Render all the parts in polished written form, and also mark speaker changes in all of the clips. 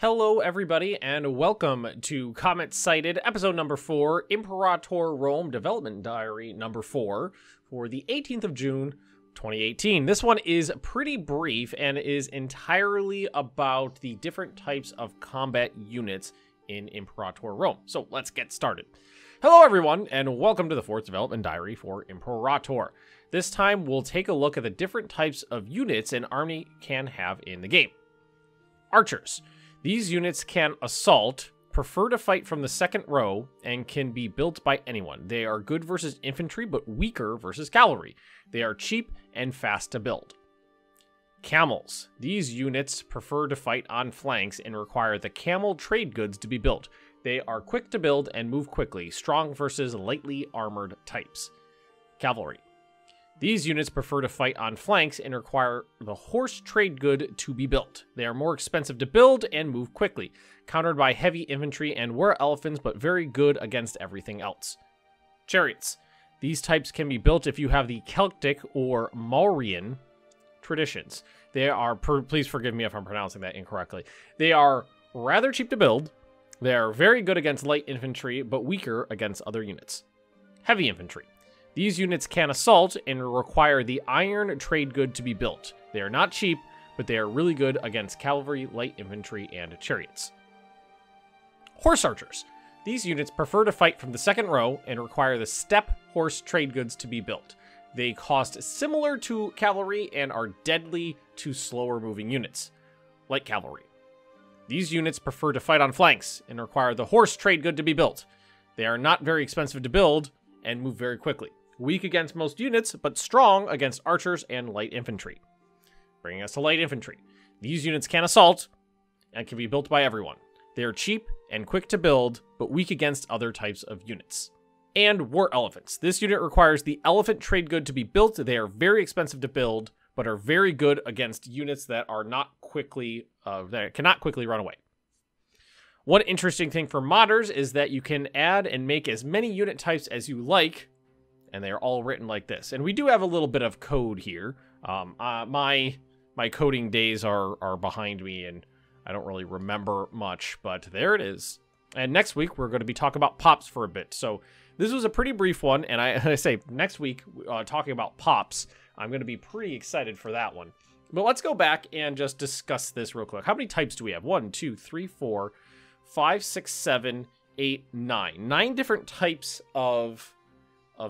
Speaker 1: Hello, everybody, and welcome to Comet Sighted, episode number 4, Imperator Rome Development Diary number 4, for the 18th of June, 2018. This one is pretty brief and is entirely about the different types of combat units in Imperator Rome. So let's get started. Hello, everyone, and welcome to the 4th Development Diary for Imperator. This time, we'll take a look at the different types of units an army can have in the game. Archers. These units can assault, prefer to fight from the second row, and can be built by anyone. They are good versus infantry, but weaker versus cavalry. They are cheap and fast to build. Camels. These units prefer to fight on flanks and require the camel trade goods to be built. They are quick to build and move quickly, strong versus lightly armored types. Cavalry. These units prefer to fight on flanks and require the horse trade good to be built. They are more expensive to build and move quickly, countered by heavy infantry and were elephants, but very good against everything else. Chariots. These types can be built if you have the Celtic or Mauryan traditions. They are, please forgive me if I'm pronouncing that incorrectly. They are rather cheap to build. They are very good against light infantry, but weaker against other units. Heavy infantry. These units can assault and require the iron trade good to be built. They are not cheap, but they are really good against cavalry, light infantry, and chariots. Horse archers. These units prefer to fight from the second row and require the steppe horse trade goods to be built. They cost similar to cavalry and are deadly to slower moving units, like cavalry. These units prefer to fight on flanks and require the horse trade good to be built. They are not very expensive to build and move very quickly. Weak against most units, but strong against archers and light infantry. Bringing us to light infantry. These units can assault and can be built by everyone. They are cheap and quick to build, but weak against other types of units. And war elephants. This unit requires the elephant trade good to be built. They are very expensive to build, but are very good against units that are not quickly, that cannot quickly run away. One interesting thing for modders is that you can add and make as many unit types as you like, and they are all written like this. And we do have a little bit of code here. My coding days are behind me, and I don't really remember much, but there it is. And next week, we're going to be talking about pops for a bit. So this was a pretty brief one, and I say next week, talking about pops, I'm going to be pretty excited for that one. But let's go back and just discuss this real quick. How many types do we have? 1, 2, 3, 4, 5, 6, 7, 8, 9. 9 different types of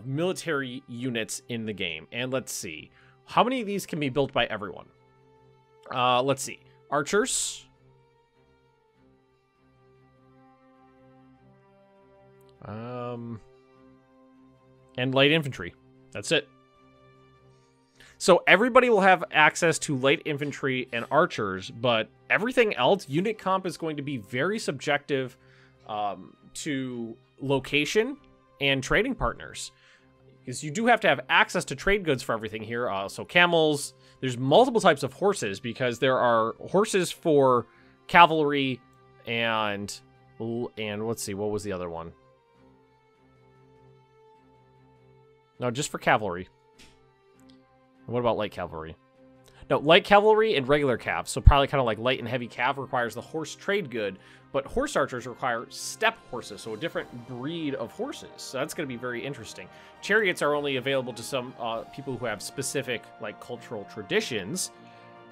Speaker 1: military units in the game. And let's see. How many of these can be built by everyone? Let's see. Archers. And light infantry. That's it. So everybody will have access to light infantry and archers, but everything else, unit comp is going to be very subjective to location and trading partners. Because you do have to have access to trade goods for everything here. So camels, there's multiple types of horses because there are horses for cavalry and let's see, what was the other one? No, just for cavalry. What about light cavalry? No, light cavalry and regular cav. So probably kind of like light and heavy cav requires the horse trade good, but horse archers require steppe horses, so a different breed of horses. So that's going to be very interesting. Chariots are only available to some people who have specific like cultural traditions,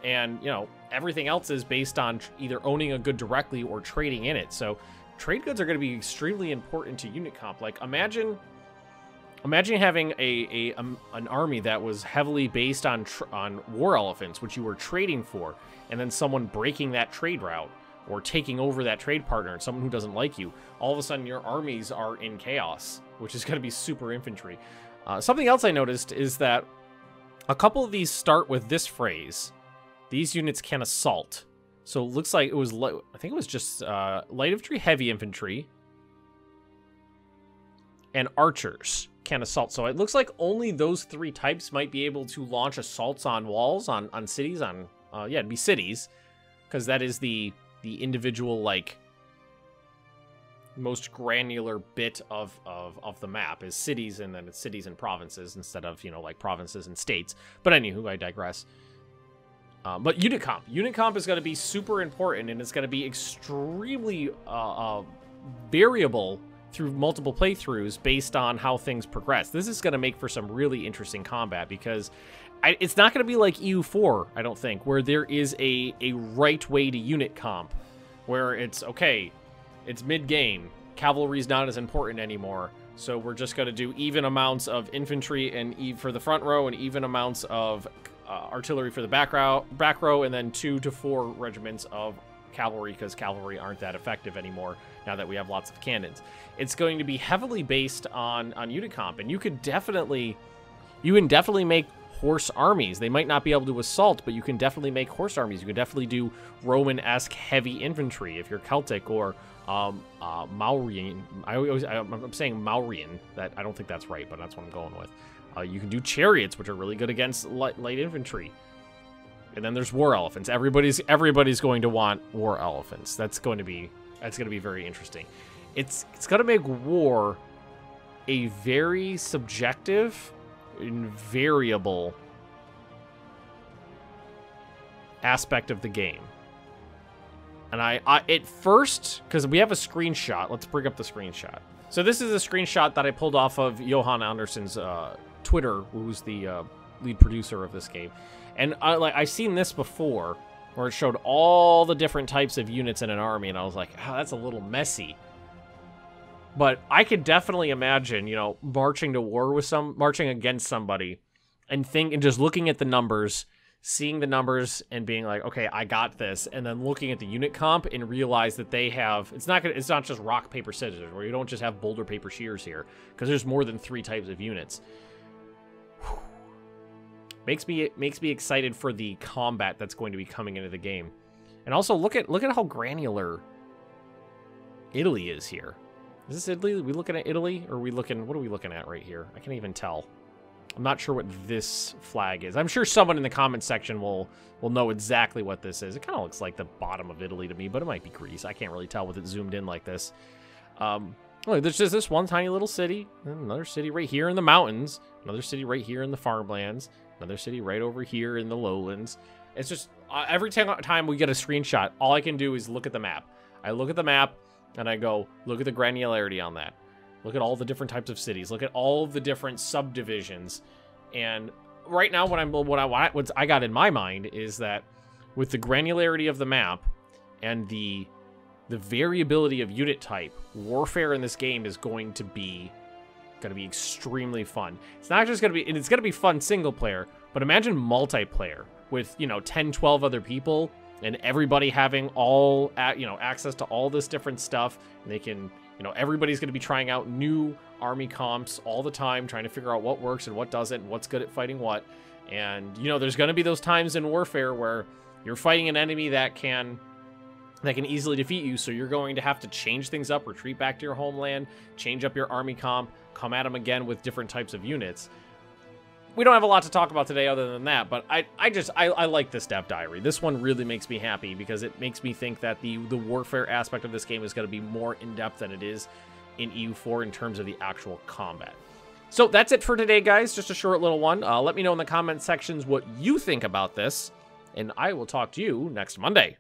Speaker 1: and you know everything else is based on either owning a good directly or trading in it. So trade goods are going to be extremely important to unit comp. Like imagine having an army that was heavily based on war elephants, which you were trading for, and then someone breaking that trade route or taking over that trade partner and someone who doesn't like you. All of a sudden, your armies are in chaos, which is going to be super infantry. Something else I noticed is that a couple of these start with this phrase. These units can assault. So it looks like it was, I think it was just light infantry, heavy infantry, and archers can assault. So it looks like only those 3 types might be able to launch assaults on walls, on cities, yeah, it'd be cities, because that is the individual, like, most granular bit of the map is cities, and then it's cities and provinces instead of, you know, like provinces and states. But anywho, I digress. But unit comp. Unit comp is going to be super important, and it's going to be extremely variable through multiple playthroughs based on how things progress. This is going to make for some really interesting combat because it's not going to be like EU4, I don't think, where there is a right way to unit comp, where it's, okay, it's mid-game, cavalry's not as important anymore, so we're just going to do even amounts of infantry and for the front row and even amounts of artillery for the back row, and then 2 to 4 regiments of cavalry, because cavalry aren't that effective anymore now that we have lots of cannons. It's going to be heavily based on unit comp, and you can definitely make horse armies. They might not be able to assault, but you can definitely make horse armies. You can definitely do Roman-esque heavy infantry if you're Celtic, or Maurian. I'm saying Maurian. That I don't think that's right, but that's what I'm going with. You can do chariots, which are really good against light infantry. And then there's war elephants. Everybody's going to want war elephants. That's going to be very interesting. It's going to make war a very subjective and variable aspect of the game. And I at first, because we have a screenshot, let's bring up the screenshot. So this is a screenshot that I pulled off of Johan Anderson's Twitter, who's the lead producer of this game. And I've seen this before, where it showed all the different types of units in an army, and I was like, oh, that's a little messy. But I could definitely imagine, you know, marching against somebody, and just looking at the numbers, seeing the numbers, and being like, okay, I got this, and then looking at the unit comp and realize that they have, it's not just rock paper scissors, where you don't just have boulder paper shears here, because there's more than 3 types of units. Makes me excited for the combat that's going to be coming into the game. And also look at how granular Italy is here. Is this Italy? Are we looking at Italy? Or what are we looking at right here? I can't even tell. I'm not sure what this flag is. I'm sure someone in the comment section will know exactly what this is. It kind of looks like the bottom of Italy to me, but it might be Greece. I can't really tell with it zoomed in like this. Look, there's just this one tiny little city, another city right here in the mountains, another city right here in the farmlands, another city right over here in the lowlands. It's just, every time we get a screenshot, all I can do is look at the map. I look at the map, and I go, look at the granularity on that. Look at all the different types of cities. Look at all of the different subdivisions. And right now, what I got in my mind is that with the granularity of the map and the variability of unit type, warfare in this game is going to be extremely fun. It's not just going to be, and it's going to be fun single player, but imagine multiplayer with, 10, 12 other people, and everybody having access to all this different stuff. And they can, everybody's going to be trying out new army comps all the time, trying to figure out what works and what doesn't, and what's good at fighting what. And, there's going to be those times in warfare where you're fighting an enemy that can easily defeat you, so you're going to have to change things up, retreat back to your homeland, change up your army comp, come at them again with different types of units. We don't have a lot to talk about today other than that, but I like this Dev Diary. This one really makes me happy because it makes me think that the warfare aspect of this game is going to be more in-depth than it is in EU4 in terms of the actual combat. So that's it for today, guys. Just a short little one. Let me know in the comment sections what you think about this, and I will talk to you next Monday.